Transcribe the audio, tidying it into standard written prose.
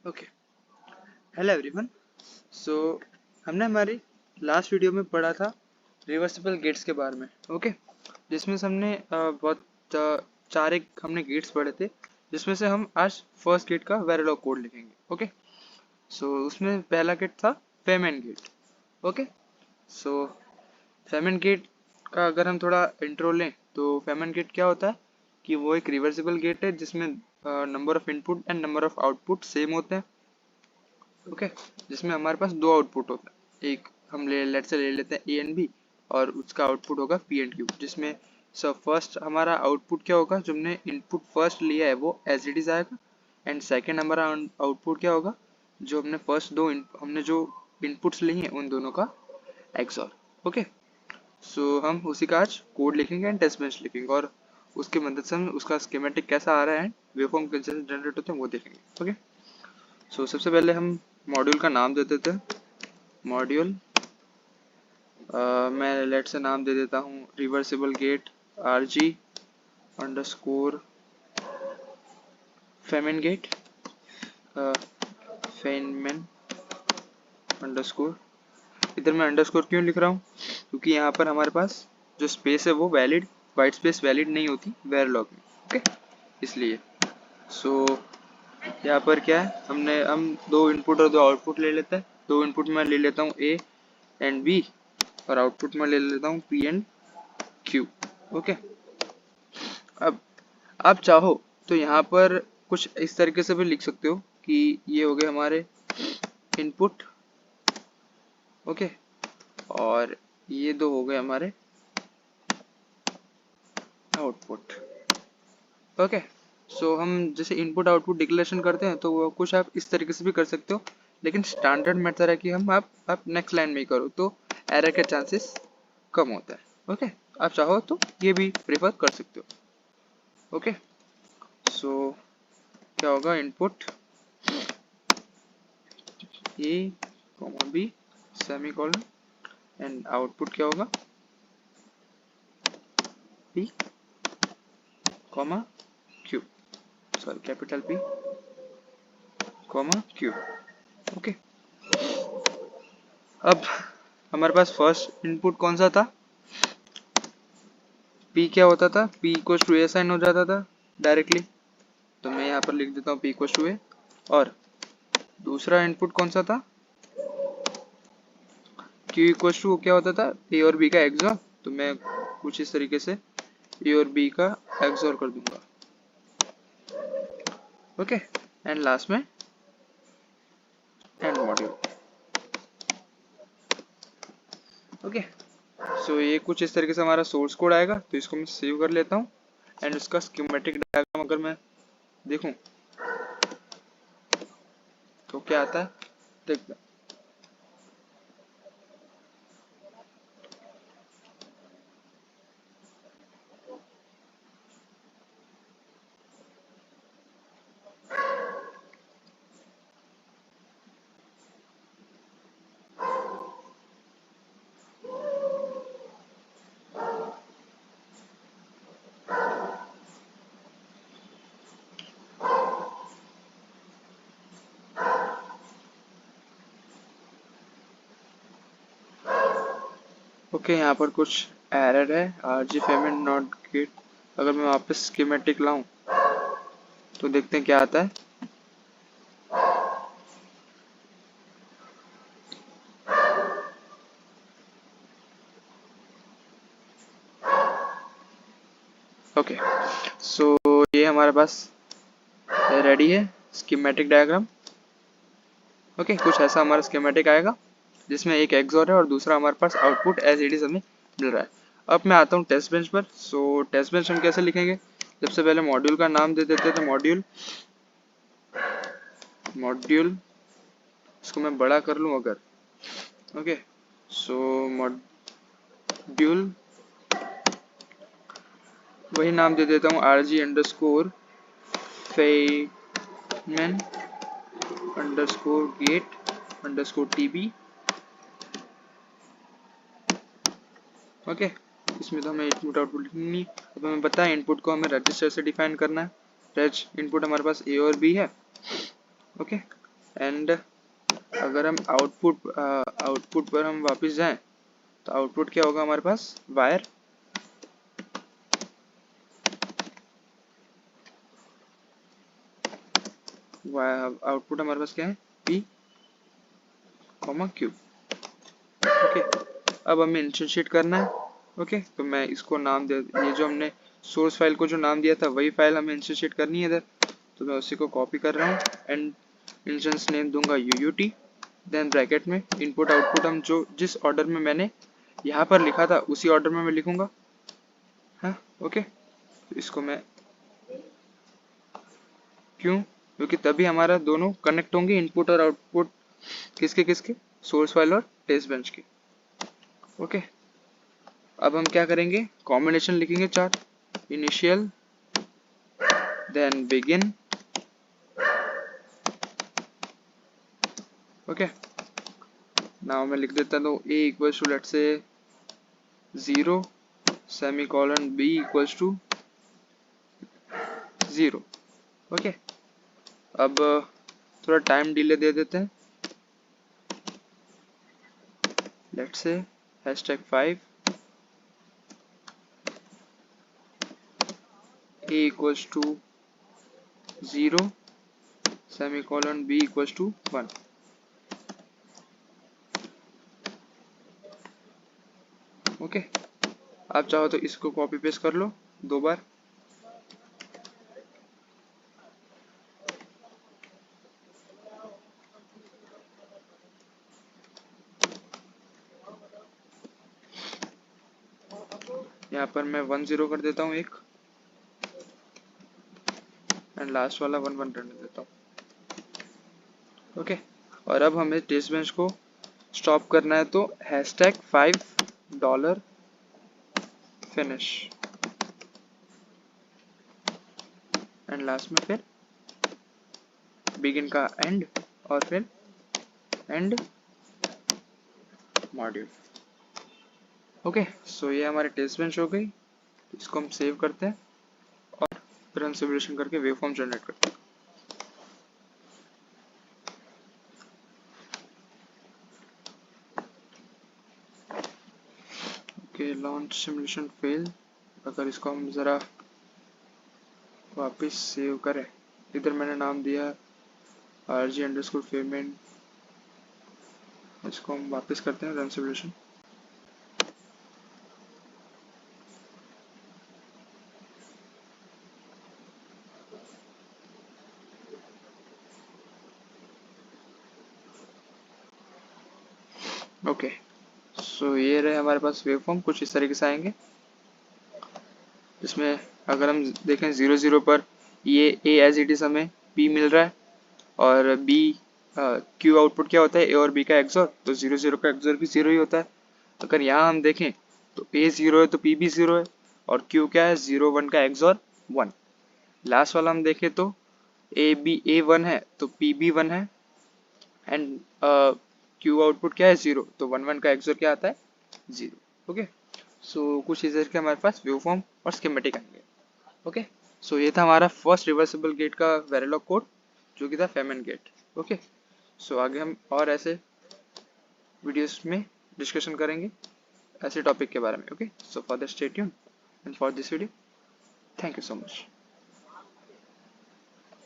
Okay, hello everyone. सो हमने हमारी last video में पढ़ा था रिवर्सिबल गेट्स के बारे में। ओके, जिसमें से हमने चार एक हमने गेट्स पढ़े थे, जिसमें से हम आज फर्स्ट गेट का वेरिलॉग कोड लिखेंगे। ओके, सो उसमें पहला गेट था फेमेन गेट। ओके, सो फेमेन गेट का अगर हम थोड़ा इंट्रो लें तो फेमेन गेट क्या होता है कि वो एक रिवर्सिबल गेट है जिसमें number of input and number of output same होते हैं। ओके, जिसमें हमारे पास दो आउटपुट होता है, एक हम लेट से ले लेते हैं ए एंड बी और उसका आउटपुट होगा पी एंड क्यू। जिसमें फर्स्ट हमारा आउटपुट क्या होगा, जो हमने इनपुट फर्स्ट लिया है वो एज इट इज आएगा, एंड सेकेंड हमारा आउटपुट क्या होगा, जो हमने फर्स्ट हमने जो इनपुट्स लिए हैं उन दोनों का एक्सऑर। ओके, सो हम उसी का आज कोड लिखेंगे एंड टेस्ट बेंच लिखेंगे और उसकी मदद से हम उसका स्कीमेटिक कैसा आ रहा है, वेवफॉर्म कैसे जनरेट होते हैं वो देखेंगे। ओके, सो सबसे पहले हम मॉड्यूल का नाम दे देते हैं। मॉड्यूल मैं लेट से नाम दे देता हूँ reversible gate RG underscore Feynman gate Feynman underscore. इधर मैं अंडरस्कोर क्यों लिख रहा हूँ, क्योंकि यहाँ पर हमारे पास जो स्पेस है वो वैलिड वाइट स्पेस वैलिड नहीं होती वेरलॉग में। ओके, इसलिए सो यहाँ पर क्या है, हम दो इनपुट और दो आउटपुट ले लेते हैं। दो इनपुट में ले लेता हूँ A एंड B और आउटपुट में ले लेता हूँ P एंड Q। ओके, अब आप चाहो तो यहाँ पर कुछ इस तरीके से भी लिख सकते हो कि ये हो गए हमारे इनपुट। ओके, और ये दो हो गए हमारे आउटपुट। ओके, सो हम जैसे इनपुट आउटपुट डिक्लेरेशन करते हैं तो वो कुछ आप इस तरीके से भी कर सकते हो, लेकिन स्टैंडर्ड मेथड है कि हम आप नेक्स्ट लाइन में ही करो तो एरर के चांसेस कम होता है। ओके, आप चाहो तो ये भी प्रेफर कर सकते हो। ओके, सो क्या होगा, input A, B semicolon and output क्या होगा P, Q, sorry capital P, Q। Okay, अब हमारे पास फर्स्ट इनपुट कौन सा था, P क्या होता था, P equal to A sine हो जाता था डायरेक्टली, तो मैं यहाँ पर लिख देता हूँ P इक्वल टू A। और दूसरा इनपुट कौन सा था, Q इक्वल टू क्या होता था, A और B का एक्सॉर, तो मैं कुछ इस तरीके से A और B का एक्सॉर कर दूंगा। ओके, एंड लास्ट में एंड मॉड्यूल। ओके, सो ये कुछ इस तरीके से हमारा सोर्स कोड आएगा, तो इसको मैं सेव कर लेता हूँ एंड उसका स्कीमेटिक डायग्राम अगर मैं देखूं तो क्या आता है देखते हैं। ओके, यहाँ पर कुछ एरर है, RG पेमेंट नॉट गेट। अगर मैं वापस स्कीमेटिक लाऊं तो देखते हैं क्या आता है। ओके, सो ये हमारे पास रेडी है स्कीमेटिक डायग्राम। ओके, कुछ ऐसा हमारा स्कीमेटिक आएगा जिसमें एक एक्सॉर है और दूसरा हमारे पास आउटपुट एज इट इज हमें मिल रहा है। अब मैं आता हूँ टेस्ट बेंच पर। सो टेस्ट बेंच हम कैसे लिखेंगे, सबसे पहले मॉड्यूल का नाम दे देते हैं, तो मॉड्यूल इसको मैं बड़ा कर लूँ अगर। ओके, सो मॉड्यूल वही नाम दे देता हूँ RG underscore Feynman underscore gate underscore TB। Okay, इसमें तो हमें इनपुट आउटपुट लिखनी नहीं। अब हमें पता है इनपुट को हमें रजिस्टर से डिफाइन करना है। रज इनपुट हमारे पास A और B है। ओके, एंड अगर हम आउटपुट पर हम वापस जाएं तो आउटपुट क्या होगा हमारे पास, वायर आउटपुट हमारे पास क्या है, P, Q। ओके, अब हमें इंस्टेंशिएट करना है। ओके, तो मैं इसको नाम दे, ये जो हमने सोर्स फाइल को जो नाम दिया था वही फाइल हमें इंस्टेंशिएट करनी है इधर, तो मैं उसी को कॉपी कर रहा हूँ एंड इंस्टेंस नेम दूंगा UUT, देन ब्रैकेट में इनपुट आउटपुट हम जो जिस ऑर्डर में मैंने यहाँ पर लिखा था उसी ऑर्डर में मैं लिखूंगा। हाँ ओके, तो इसको मैं, क्यों, क्योंकि तभी हमारा दोनों कनेक्ट होंगे, इनपुट और आउटपुट किसके किसके, सोर्स फाइल और टेस्ट बेंच के। ओके, अब हम क्या करेंगे, कॉम्बिनेशन लिखेंगे चार, initial then begin. Okay, now मैं लिख देता हूँ A equals to let's say 0 semicolon B equals to 0। Okay, अब थोड़ा टाइम डिले दे देते हैं, let's say #5 A equals to 0 semicolon B equals to 1। Okay, आप चाहो तो इसको कॉपी पेस्ट कर लो 2 बार। यहाँ पर मैं 1 0 कर देता हूँ एक, एंड लास्ट वाला 1 1 रहने देता हूँ। ओके, और अब हमें टेस्ट बेंच को स्टॉप करना है, तो $5 फिनिश एंड लास्ट में फिर बिगिन का एंड और फिर एंड मॉड्यूल। ओके, सो ये हमारी टेस्ट बेंच हो गई, इसको हम सेव करते हैं और फिर हम सिमुलेशन करके वेवफॉर्म जनरेट करते हैं। Okay, launch simulation fail. अगर इसको हम ज़रा वापस सेव करें, इधर मैंने नाम दिया RG_payment, इसको हम वापस करते हैं रन सिमुलेशन। ओके, सो ये रहे हमारे पास वेवफॉर्म, कुछ इस तरीके से आएंगे, जिसमें अगर हम देखें 0 0 पर ये A एज इट इज हमें P मिल रहा है और B Q आउटपुट क्या होता है, A और B का एक्सोर, तो 0 0 का एक्सोर भी 0 ही होता है। अगर यहाँ हम देखें तो A 0 है तो P भी 0 है और Q क्या है, 0 1 का एक्सोर 1। लास्ट वाला हम देखें तो A 1 है तो P भी 1 है एंड Q आउटपुट क्या है 0, तो 1 1 का एक्सोर क्या आता है 0। ओके, सो कुछ इस तरह के हमारे पास वेवफॉर्म और स्कीमेटिक आएंगे। ओके, सो ये था हमारा फर्स्ट रिवर्सिबल गेट का वेरिलॉग कोड, जो कि था फेमन गेट। ओके, सो आगे हम और ऐसे वीडियोस में डिस्कशन करेंगे ऐसे टॉपिक के बारे में। Okay, so for the stay tuned and for this video, thank you so much.